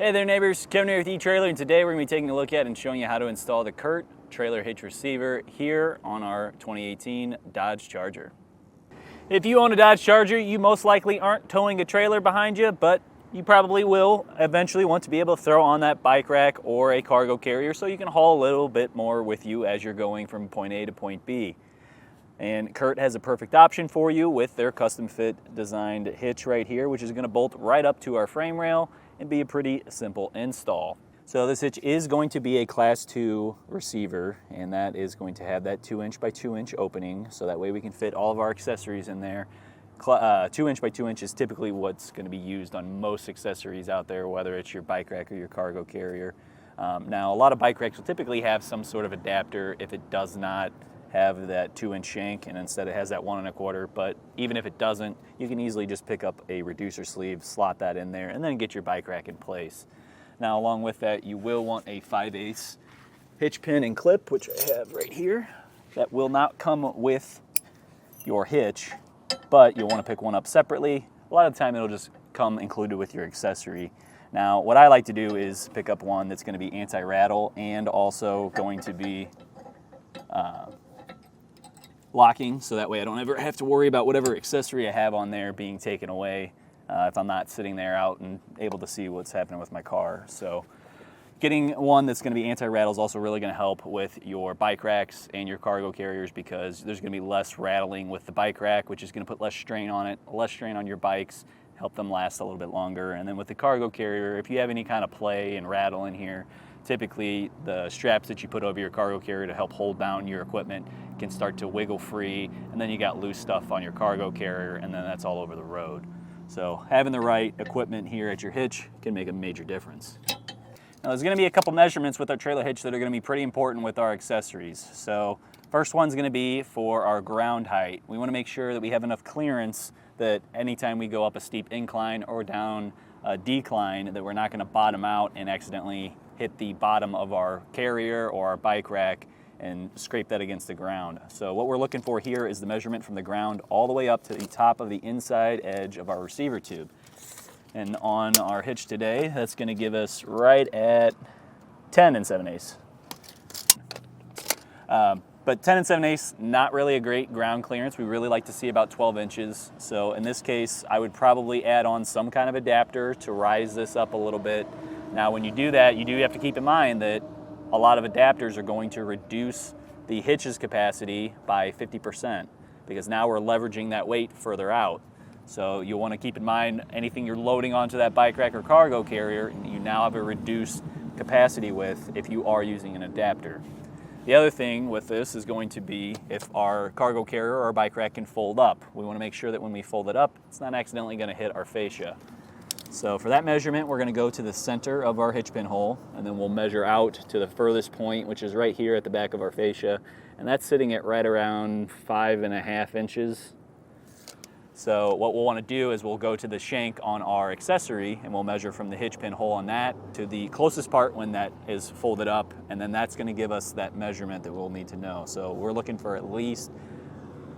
Hey there neighbors, Kevin here with eTrailer, and today we're going to be taking a look at and showing you how to install the CURT Trailer Hitch receiver here on our 2018 Dodge Charger. If you own a Dodge Charger, you most likely aren't towing a trailer behind you, but you probably will eventually want to be able to throw on that bike rack or a cargo carrier so you can haul a little bit more with you as you're going from point A to point B. And CURT has a perfect option for you with their custom fit designed hitch right here, which is going to bolt right up to our frame rail and be a pretty simple install. So this hitch is going to be a class 2 receiver, and that is going to have that 2-inch by 2-inch opening, so that way we can fit all of our accessories in there. 2-inch by 2-inch is typically what's going to be used on most accessories out there, whether it's your bike rack or your cargo carrier. Now a lot of bike racks will typically have some sort of adapter if it does not have that 2-inch shank, and instead it has that 1 1/4. But even if it doesn't, you can easily just pick up a reducer sleeve, slot that in there, and then get your bike rack in place. Now along with that, you will want a 5/8 hitch pin and clip, which I have right here. That will not come with your hitch, but you'll want to pick one up separately. A lot of the time it'll just come included with your accessory. Now what I like to do is pick up one that's going to be anti-rattle and also going to be locking, so that way I don't ever have to worry about whatever accessory I have on there being taken away if I'm not sitting there out and able to see what's happening with my car. So getting one that's going to be anti-rattle is also really going to help with your bike racks and your cargo carriers, because there's going to be less rattling with the bike rack, which is going to put less strain on it, less strain on your bikes, help them last a little bit longer. And then with the cargo carrier, if you have any kind of play and rattle in here, typically the straps that you put over your cargo carrier to help hold down your equipment can start to wiggle free, and then you got loose stuff on your cargo carrier, and then that's all over the road. So having the right equipment here at your hitch can make a major difference. Now there's going to be a couple measurements with our trailer hitch that are going to be pretty important with our accessories. So first one's going to be for our ground height. We want to make sure that we have enough clearance that anytime we go up a steep incline or down a decline, that we're not going to bottom out and accidentally hit the bottom of our carrier or our bike rack and scrape that against the ground. So what we're looking for here is the measurement from the ground all the way up to the top of the inside edge of our receiver tube. And on our hitch today, that's going to give us right at 10 7/8. But 10 7/8, not really a great ground clearance. We really like to see about 12 inches. So in this case, I would probably add on some kind of adapter to rise this up a little bit. Now when you do that, you do have to keep in mind that a lot of adapters are going to reduce the hitch's capacity by 50%, because now we're leveraging that weight further out. So you'll want to keep in mind anything you're loading onto that bike rack or cargo carrier, you now have a reduced capacity with if you are using an adapter. The other thing with this is going to be if our cargo carrier or our bike rack can fold up. We want to make sure that when we fold it up, it's not accidentally going to hit our fascia. So for that measurement, we're going to go to the center of our hitch pin hole, and then we'll measure out to the furthest point, which is right here at the back of our fascia, and that's sitting at right around 5.5 inches. So what we'll want to do is we'll go to the shank on our accessory, and we'll measure from the hitch pin hole on that to the closest part when that is folded up, and then that's going to give us that measurement that we'll need to know. So we're looking for at least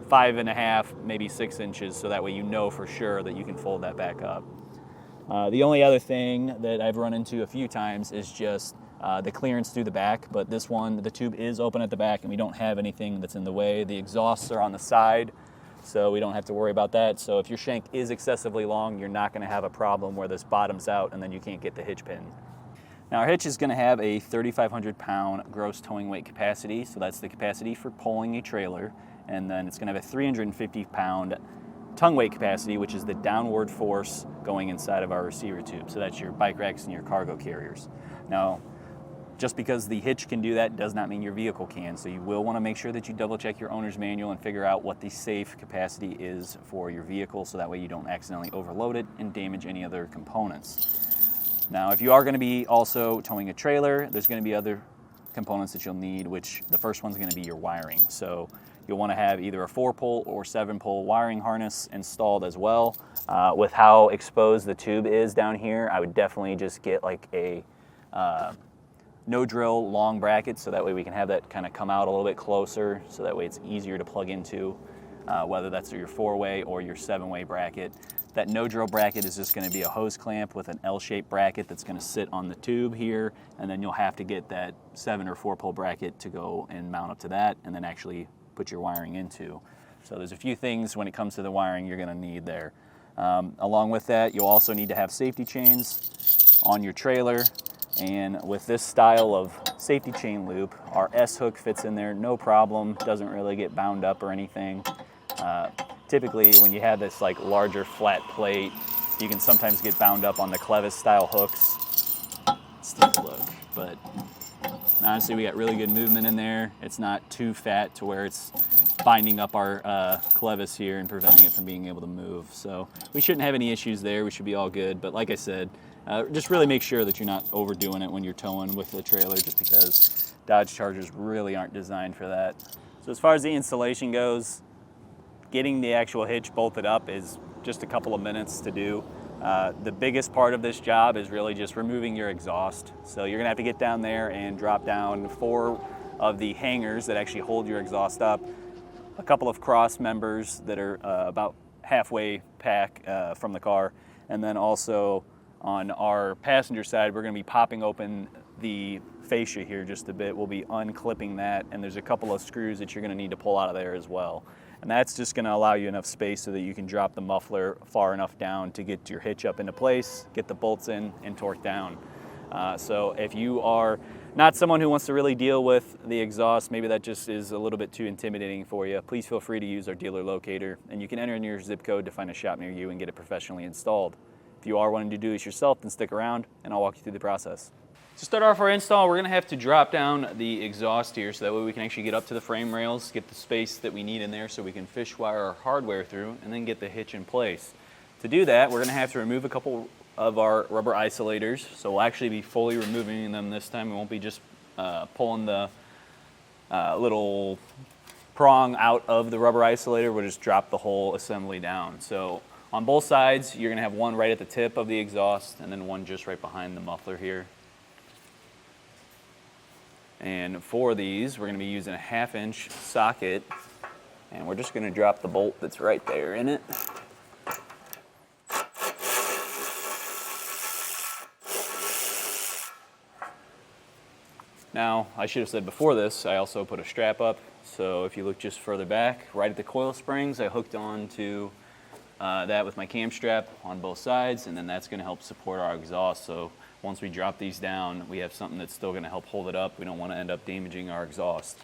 5.5, maybe 6 inches, so that way you know for sure that you can fold that back up. The only other thing that I've run into a few times is just the clearance through the back, but this one, the tube is open at the back and we don't have anything that's in the way. The exhausts are on the side, so we don't have to worry about that. So if your shank is excessively long, you're not going to have a problem where this bottoms out and then you can't get the hitch pin. Now our hitch is going to have a 3,500 pound gross towing weight capacity, so that's the capacity for pulling a trailer, and then it's going to have a 350 pound tongue weight capacity, which is the downward force going inside of our receiver tube. So that's your bike racks and your cargo carriers. Now, just because the hitch can do that does not mean your vehicle can. So you will want to make sure that you double check your owner's manual and figure out what the safe capacity is for your vehicle, so that way you don't accidentally overload it and damage any other components. Now, if you are going to be also towing a trailer, there's going to be other components that you'll need, which the first one's going to be your wiring. So you'll want to have either a 4-pole or 7-pole wiring harness installed as well. With how exposed the tube is down here, I would definitely just get like a no drill long bracket, so that way we can have that kind of come out a little bit closer, so that way it's easier to plug into, whether that's your 4-way or your 7-way bracket. That no drill bracket is just going to be a hose clamp with an L-shaped bracket that's going to sit on the tube here, and then you'll have to get that 7 or 4 pole bracket to go and mount up to that and then actually put your wiring into. So there's a few things when it comes to the wiring you're going to need there. Along with that, you'll also need to have safety chains on your trailer, and with this style of safety chain loop, our S-hook fits in there no problem, doesn't really get bound up or anything. Typically, when you have this like larger flat plate, you can sometimes get bound up on the clevis style hooks. Let's take a look. But honestly, we got really good movement in there. It's not too fat to where it's binding up our clevis here and preventing it from being able to move. So we shouldn't have any issues there. We should be all good. But like I said, just really make sure that you're not overdoing it when you're towing with the trailer, just because Dodge Chargers really aren't designed for that. So as far as the installation goes, getting the actual hitch bolted up is just a couple of minutes to do. The biggest part of this job is really just removing your exhaust. So you're gonna have to get down there and drop down 4 of the hangers that actually hold your exhaust up, a couple of cross members that are about halfway back from the car, and then also on our passenger side, we're gonna be popping open the fascia here just a bit. We'll be unclipping that, and there's a couple of screws that you're gonna need to pull out of there as well. And that's just going to allow you enough space so that you can drop the muffler far enough down to get your hitch up into place, get the bolts in, and torque down. So if you are not someone who wants to really deal with the exhaust, maybe that just is a little bit too intimidating for you, please feel free to use our dealer locator, and you can enter in your zip code to find a shop near you and get it professionally installed. If you are wanting to do this yourself, then stick around and I'll walk you through the process. To start off our install, we're going to have to drop down the exhaust here so that way we can actually get up to the frame rails, get the space that we need in there so we can fish wire our hardware through, and then get the hitch in place. To do that, we're going to have to remove a couple of our rubber isolators. So we'll actually be fully removing them this time. We won't be just pulling the little prong out of the rubber isolator. We'll just drop the whole assembly down. So on both sides, you're going to have one right at the tip of the exhaust and then one just right behind the muffler here. And for these, we're going to be using a 1/2-inch socket, and we're just going to drop the bolt that's right there in it. Now, I should have said before this, I also put a strap up, so if you look just further back, right at the coil springs, I hooked on to that with my cam strap on both sides, and then that's going to help support our exhaust. So once we drop these down, we have something that's still going to help hold it up. We don't want to end up damaging our exhaust.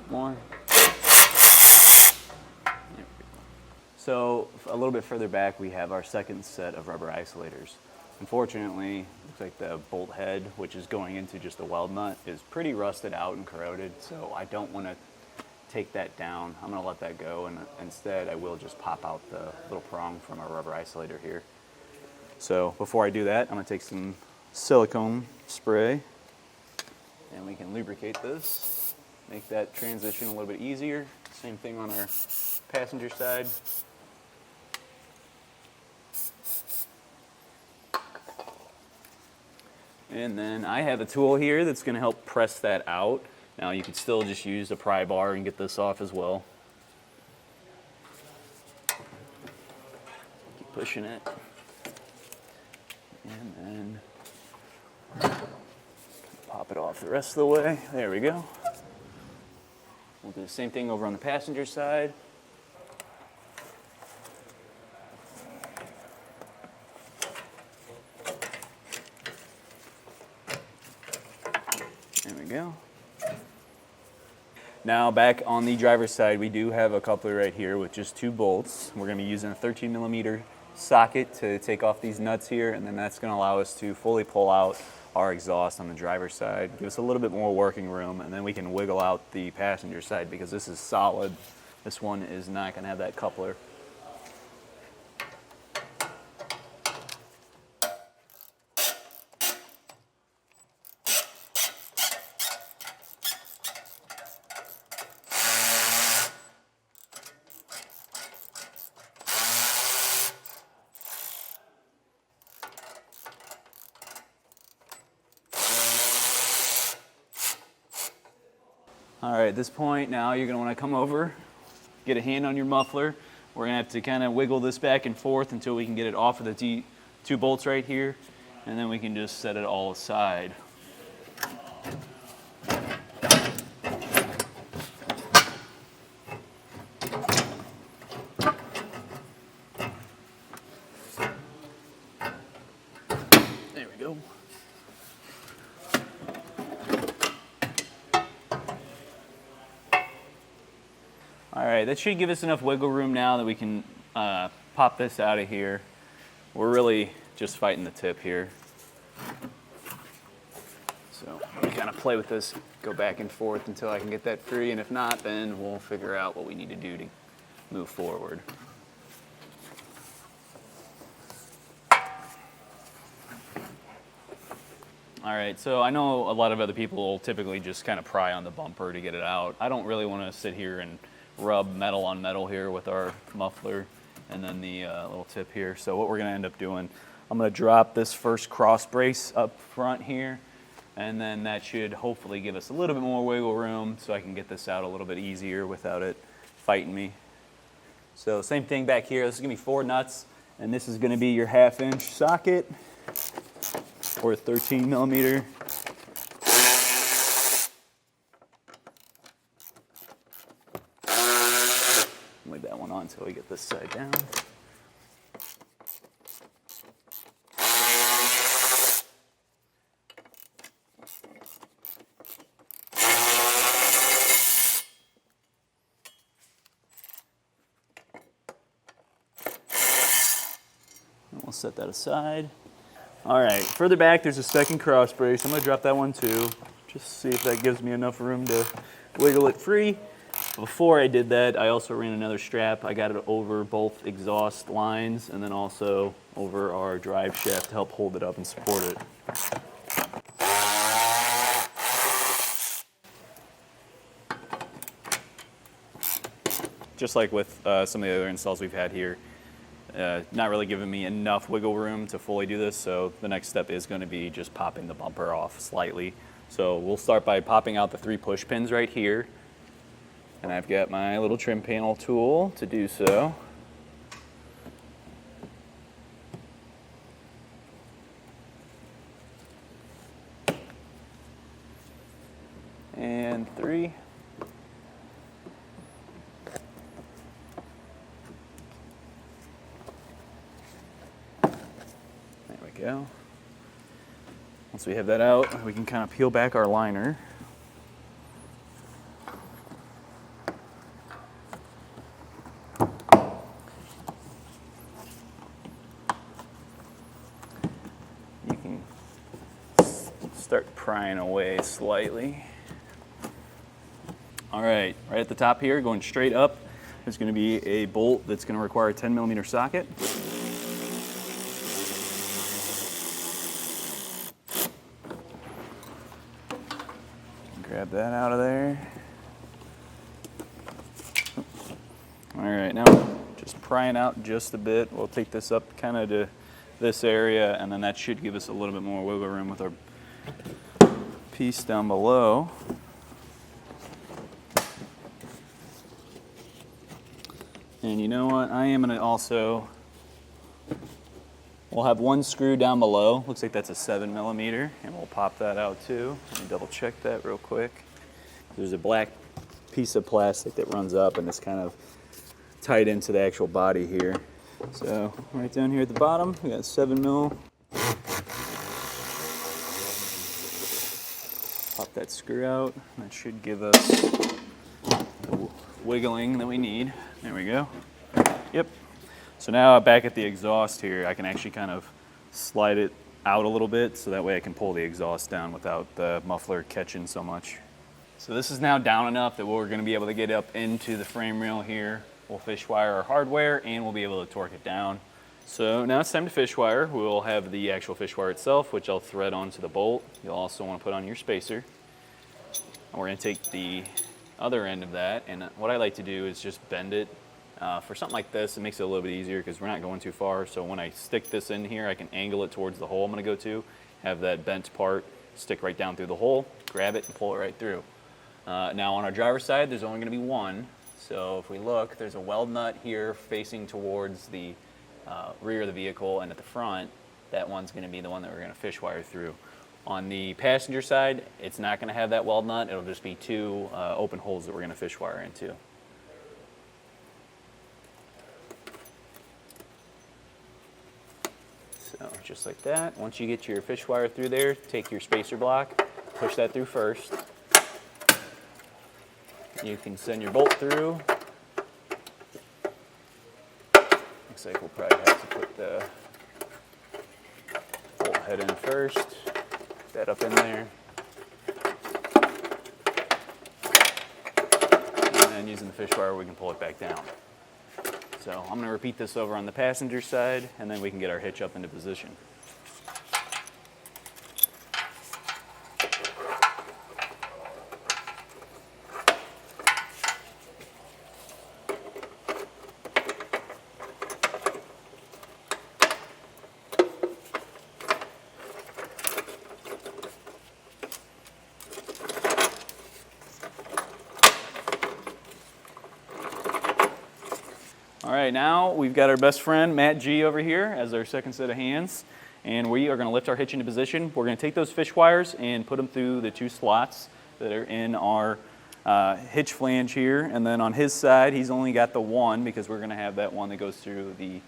More. So a little bit further back, we have our second set of rubber isolators. Unfortunately, looks like the bolt head, which is going into just a weld nut, is pretty rusted out and corroded, so I don't want to take that down. I'm going to let that go, and instead I will just pop out the little prong from our rubber isolator here. So before I do that, I'm going to take some silicone spray, and we can lubricate this. Make that transition a little bit easier. Same thing on our passenger side. And then I have a tool here that's going to help press that out. Now you could still just use a pry bar and get this off as well. Keep pushing it. And then pop it off the rest of the way. There we go. We'll do the same thing over on the passenger side. There we go. Now back on the driver's side, we do have a coupler right here with just 2 bolts. We're going to be using a 13mm socket to take off these nuts here, and then that's going to allow us to fully pull out our exhaust on the driver's side, give us a little bit more working room, and then we can wiggle out the passenger side because this is solid. This one is not going to have that coupler. All right, at this point now you're gonna wanna come over, get a hand on your muffler. We're gonna have to kind of wiggle this back and forth until we can get it off of the two bolts right here, and then we can just set it all aside. There we go. All right, that should give us enough wiggle room now that we can pop this out of here. We're really just fighting the tip here. So we kind of play with this, go back and forth until I can get that free, and if not, then we'll figure out what we need to do to move forward. All right, so I know a lot of other people will typically just kind of pry on the bumper to get it out. I don't really want to sit here and rub metal on metal here with our muffler and then the little tip here. So what we're going to end up doing, I'm going to drop this first cross brace up front here, and then that should hopefully give us a little bit more wiggle room so I can get this out a little bit easier without it fighting me. So same thing back here. This is going to be 4 nuts, and this is going to be your 1/2-inch socket or 13 millimeter. Leave that one on until we get this side down. And we'll set that aside. All right, further back there's a second cross brace. I'm gonna drop that one too, just see if that gives me enough room to wiggle it free. Before I did that, I also ran another strap. I got it over both exhaust lines and then also over our drive shaft to help hold it up and support it. Just like with some of the other installs we've had here, not really giving me enough wiggle room to fully do this, so the next step is going to be just popping the bumper off slightly. So we'll start by popping out the 3 push pins right here, and I've got my little trim panel tool to do so. And 3. Go. Once we have that out, we can kind of peel back our liner. You can start prying away slightly. All right, right at the top here, going straight up, there's going to be a bolt that's going to require a 10 millimeter socket. Grab that out of there. All right, now just prying out just a bit. We'll take this up kind of to this area, and then that should give us a little bit more wiggle room with our piece down below. And you know what? I am going to also, we'll have one screw down below. Looks like that's a 7 millimeter, and we'll pop that out too. Let me double check that real quick. There's a black piece of plastic that runs up, and it's kind of tied into the actual body here. So right down here at the bottom, we got 7 mil. Pop that screw out. That should give us the wiggling that we need. There we go. Yep. So now back at the exhaust here, I can actually kind of slide it out a little bit so that way I can pull the exhaust down without the muffler catching so much. So this is now down enough that we're going to be able to get up into the frame rail here. We'll fish wire our hardware and we'll be able to torque it down. So now it's time to fish wire. We'll have the actual fish wire itself, which I'll thread onto the bolt. You'll also want to put on your spacer. And we're going to take the other end of that, and what I like to do is just bend it. For something like this, it makes it a little bit easier because we're not going too far. So when I stick this in here, I can angle it towards the hole I'm going to go to, have that bent part stick right down through the hole, grab it and pull it right through. Now on our driver's side, there's only going to be one. So if we look, there's a weld nut here facing towards the rear of the vehicle, and at the front, that one's going to be the one that we're going to fish wire through. On the passenger side, it's not going to have that weld nut. It'll just be two open holes that we're going to fish wire into. So just like that. Once you get your fish wire through there, take your spacer block, push that through first. You can send your bolt through. Looks like we'll probably have to put the bolt head in first. Put that up in there. And then using the fish wire, we can pull it back down. So I'm going to repeat this over on the passenger side, and then we can get our hitch up into position. All right, now we've got our best friend, Matt G, over here as our second set of hands, and we are going to lift our hitch into position. We're going to take those fish wires and put them through the two slots that are in our hitch flange here, and then on his side, he's only got the one because we're going to have that one that goes through the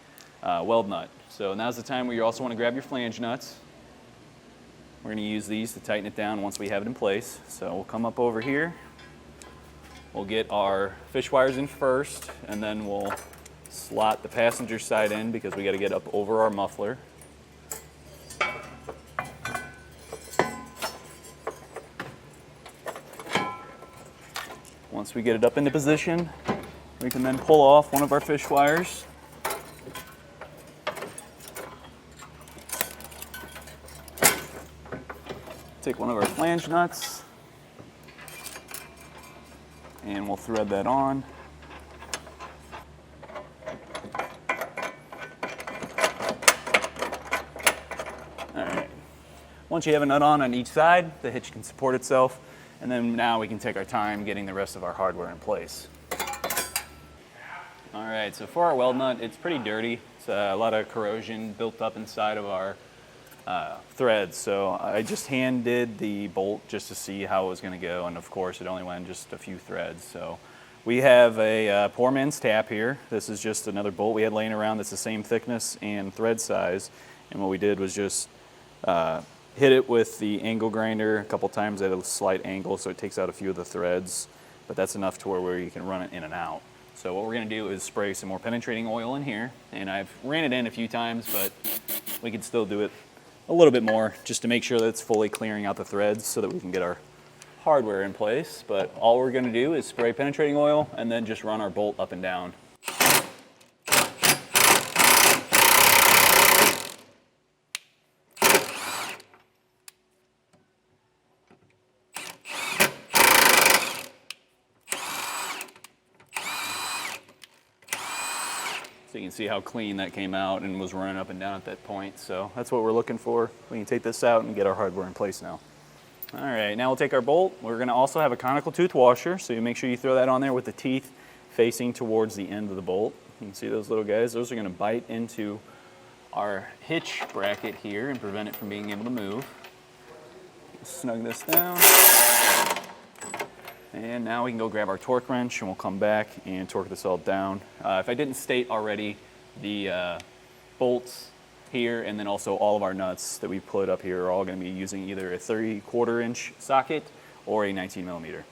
weld nut. So now's the time where you also want to grab your flange nuts. We're going to use these to tighten it down once we have it in place. So we'll come up over here. We'll get our fish wires in first, and then we'll slot the passenger side in because we got to get up over our muffler. Once we get it up into position, we can then pull off one of our fish wires. Take one of our flange nuts, and we'll thread that on. Once you have a nut on each side, the hitch can support itself, and then now we can take our time getting the rest of our hardware in place. All right, so for our weld nut, it's pretty dirty. It's a lot of corrosion built up inside of our threads, so I just hand did the bolt just to see how it was going to go, and of course it only went just a few threads. So we have a poor man's tap here. This is just another bolt we had laying around that's the same thickness and thread size, and what we did was just hit it with the angle grinder a couple times at a slight angle so it takes out a few of the threads, but that's enough to where you can run it in and out. So what we're going to do is spray some more penetrating oil in here, and I've ran it in a few times, but we could still do it a little bit more just to make sure that it's fully clearing out the threads so that we can get our hardware in place. But all we're going to do is spray penetrating oil and then just run our bolt up and down. So you can see how clean that came out and was running up and down at that point. So that's what we're looking for. We can take this out and get our hardware in place now. All right, now we'll take our bolt. We're going to also have a conical tooth washer, so you make sure you throw that on there with the teeth facing towards the end of the bolt. You can see those little guys. Those are going to bite into our hitch bracket here and prevent it from being able to move. Snug this down. And now we can go grab our torque wrench and we'll come back and torque this all down. If I didn't state already, the bolts here and then also all of our nuts that we put up here are all going to be using either a 3/4 inch socket or a 19 millimeter.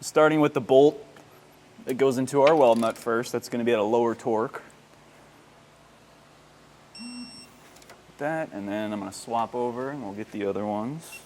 Starting with the bolt that goes into our weld nut first, that's going to be at a lower torque. That, and then I'm going to swap over and we'll get the other ones.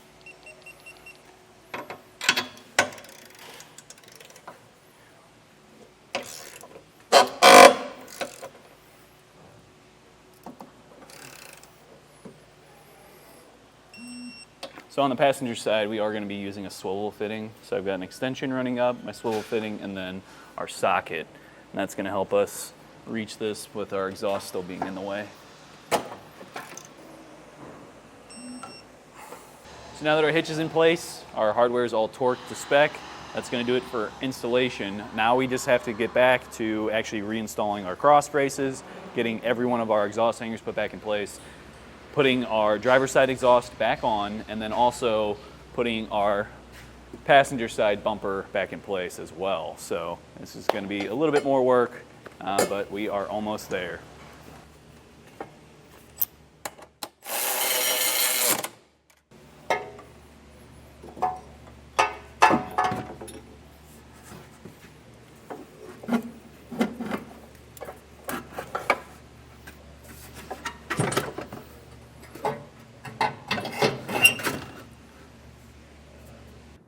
So on the passenger side, we are going to be using a swivel fitting. So I've got an extension running up, my swivel fitting, and then our socket. And that's going to help us reach this with our exhaust still being in the way. So now that our hitch is in place, our hardware is all torqued to spec, That's going to do it for installation. Now we just have to get back to actually reinstalling our cross braces, getting every one of our exhaust hangers put back in place, putting our driver's side exhaust back on, and then also putting our passenger side bumper back in place as well. So this is going to be a little bit more work, but we are almost there.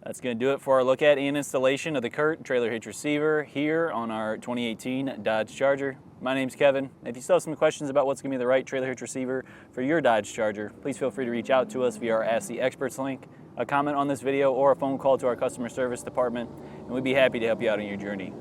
That's going to do it for our look at and installation of the CURT Trailer Hitch receiver here on our 2018 Dodge Charger. My name's Kevin. If you still have some questions about what's going to be the right trailer hitch receiver for your Dodge Charger, please feel free to reach out to us via our Ask the Experts link, a comment on this video, or a phone call to our customer service department, and we'd be happy to help you out on your journey.